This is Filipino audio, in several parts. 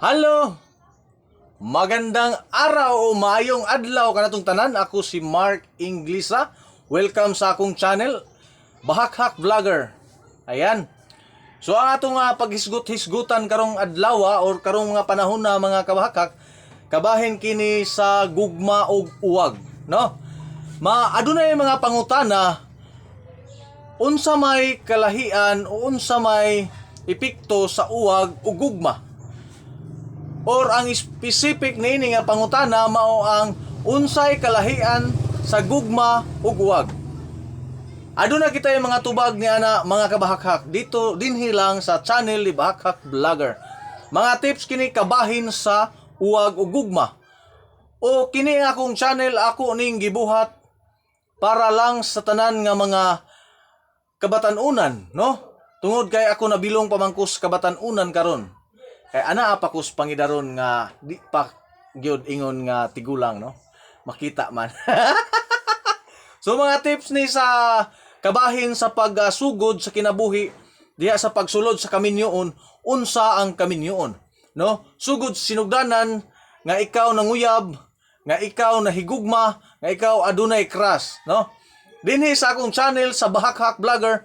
Halo! Magandang araw o maayong adlaw kanatong tanan. Ako si Mark Inglisa. Welcome sa akong channel, Bahakhak Vlogger. Ayan. So ang atong paghisgot-hisgutan karong adlaw or karong mga panahon na mga kabahakhak, kabahin kini sa gugma og uwag, no? Adunay mga pangutana unsa may kalahian o unsa may epekto sa uwag o gugma. Or ang specific niini nga pangutana mao ang unsay kalahian sa gugma ug uwag. Aduna kita yung mga tubag ni ana mga kabahakhak dito dinhi lang sa channel ni Bahakhak Vlogger. Mga tips kini kabahin sa uwag ug gugma. O kini akong channel ako ning gibuhat para lang sa tanan nga mga kabatan-unan, no? Tungod kay ako nabilong pamangkus kabatan-unan karon. Kay ana pa kus pangidaron nga di pa gyud ingon nga tigulang, no? Makita man. So mga tips ni sa kabahin sa pagsugod sa kinabuhi diha sa pagsulod sa kaminyoon, unsa ang kaminyoon, no? Sugod sinugdanan nga ikaw nanguyab, nga ikaw nahigugma, nga ikaw adunay crush, no? Dinhi sa akong channel sa Bahakhak Vlogger,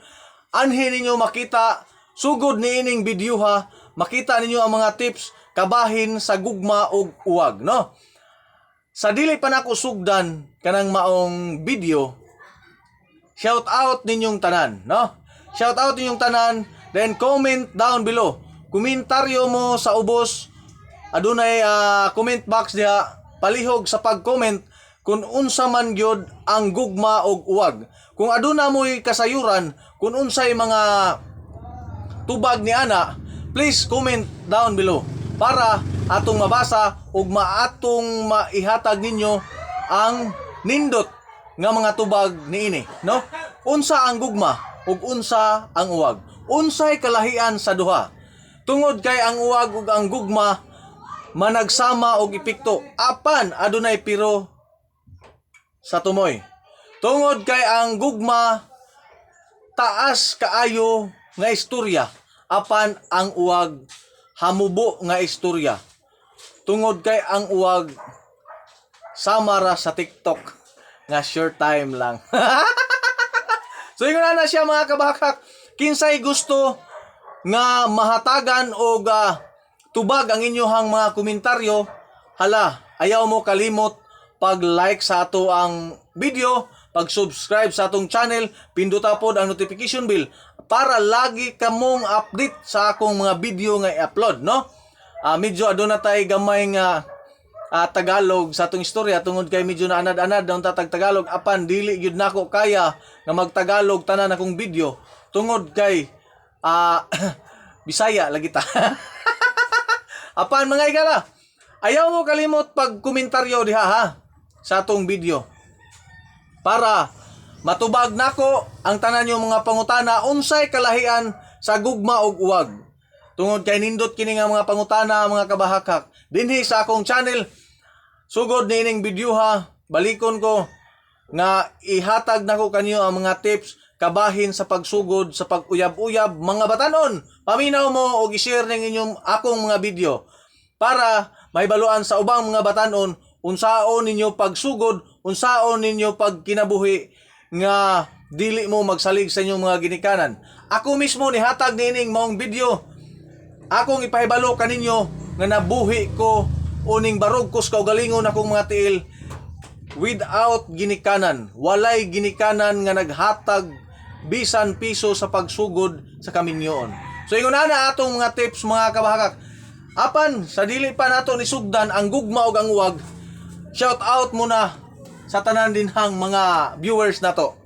anhin ninyo makita sugod niining video ha, makita ninyo ang mga tips kabahin sa gugma ug uwag, no? Sa dili pa nako sugdan kanang maong video, shout out ninyong tanan, no? Shout out ninyong tanan, then comment down below. Komentaryo mo sa ubos, adunay comment box diha, palihog sa pag-comment kung unsa man gyud ang gugma ug uwag. Kung aduna mo'y kasayuran, kung unsay mga tubag ni ana, please comment down below para atong mabasa ug maatong maihatag ninyo ang nindot nga mga tubag niini, no? Unsa ang gugma ug unsa ang uwag? Unsay kalahian sa duha? Tungod kay ang uwag ug ang gugma managsama og epekto apan adunay piro sa tumoy. Tungod kay ang gugma taas kaayo nga istorya apan ang uwag hamubo nga istorya. Tungod kay ang uwag samara sa TikTok nga short time lang. So ingon na siya mga kabahakhak, kinsay gusto nga mahatagan og tubag ang inyohang mga komentaryo, hala, ayaw mo kalimot pag-like sa ato ang video, pag-subscribe sa atong channel, pinduta pod ang notification bell para lagi kamong update sa akong mga video nga i-upload, no? Medyo aduna tay gamay nga Tagalog sa atong istorya tungod kay medyo na anad-anad daw tatag Tagalog apan dili gyud nako kaya nga magtagalog tanan akong video tungod kay Bisaya lagi ta. Apan mga igala, ayaw mo kalimot pag-komentaryo diha ha sa atong video para matubag nako ang tanan yung mga pangutana unsay kalahian sa gugma ug uwag. Tungod kay nindot kini nga mga pangutana mga kabahakhak dinhi sa akong channel. Sugod niining video ha, balikon ko nga ihatag nako kanyo ang mga tips kabahin sa pagsugod sa pag-uyab-uyab mga batanon. Paminaw mo og i-share ning inyong akong mga video para mahibaluan sa ubang mga batanon unsaon ninyo pagsugod, unsaon ninyo pagkinabuhi nga dili mo magsalig sa inyong mga ginikanan. Ako mismo nihatag niining maong video. Akong ipahibalo kaninyo nga nabuhi ko uning barog kus kaugalingon akong mga tiil without ginikanan. Walay ginikanan nga naghatag bisan piso sa pagsugod sa kaminyoon. So ingon na atong mga tips mga kabahakhak. Apan sa dili pa nato nisugdan ang gugma ug ang uwag, shout out muna sa tanan dinhang mga viewers nato.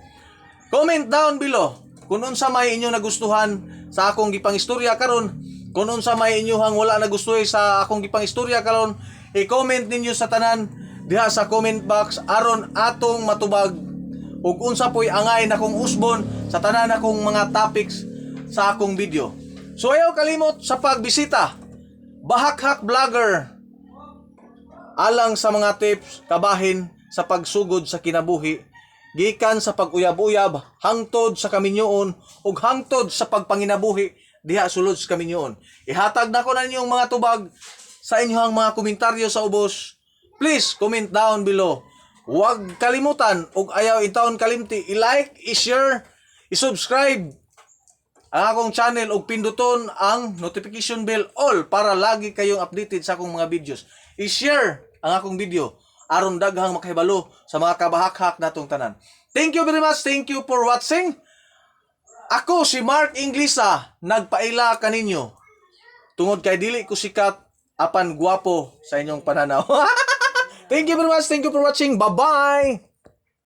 Comment down below kung unsa may inyo nagustuhan sa akong gipangistorya karon, kung unsa may inyohang wala nagustuhan sa akong gipangistorya karon, i-comment ninyo sa tanan diha sa comment box aron atong matubag ug unsa po'y angay nakong usbon sa tanan akong mga topics sa akong video. So ayaw kalimot sa pagbisita Bahakhak Vlogger alang sa mga tips kabahin sa pagsugod sa kinabuhi gikan sa pag-uyab-uyab hangtod sa kaminyoon ug hangtod sa pagpanginabuhi diha sulod sa kaminyoon. Ihatag nako na ninyong mga tubag sa inyong mga komentaryo sa ubos. Please comment down below. Huwag kalimutan ug ayaw intawon kalimti i-like, i-share, i-subscribe ang akong channel ug pinduton ang notification bell all para lagi kayong updated sa akong mga videos. I-share ang akong video aron daghang makahibalo sa mga kabahak-hak natong tanan. Thank you very much. Thank you for watching. Ako si Mark Inglisa, nagpaila kaninyo. Tungod kay dili ko sikat apan gwapo sa inyong pananaw. Thank you very much. Thank you for watching. Bye-bye.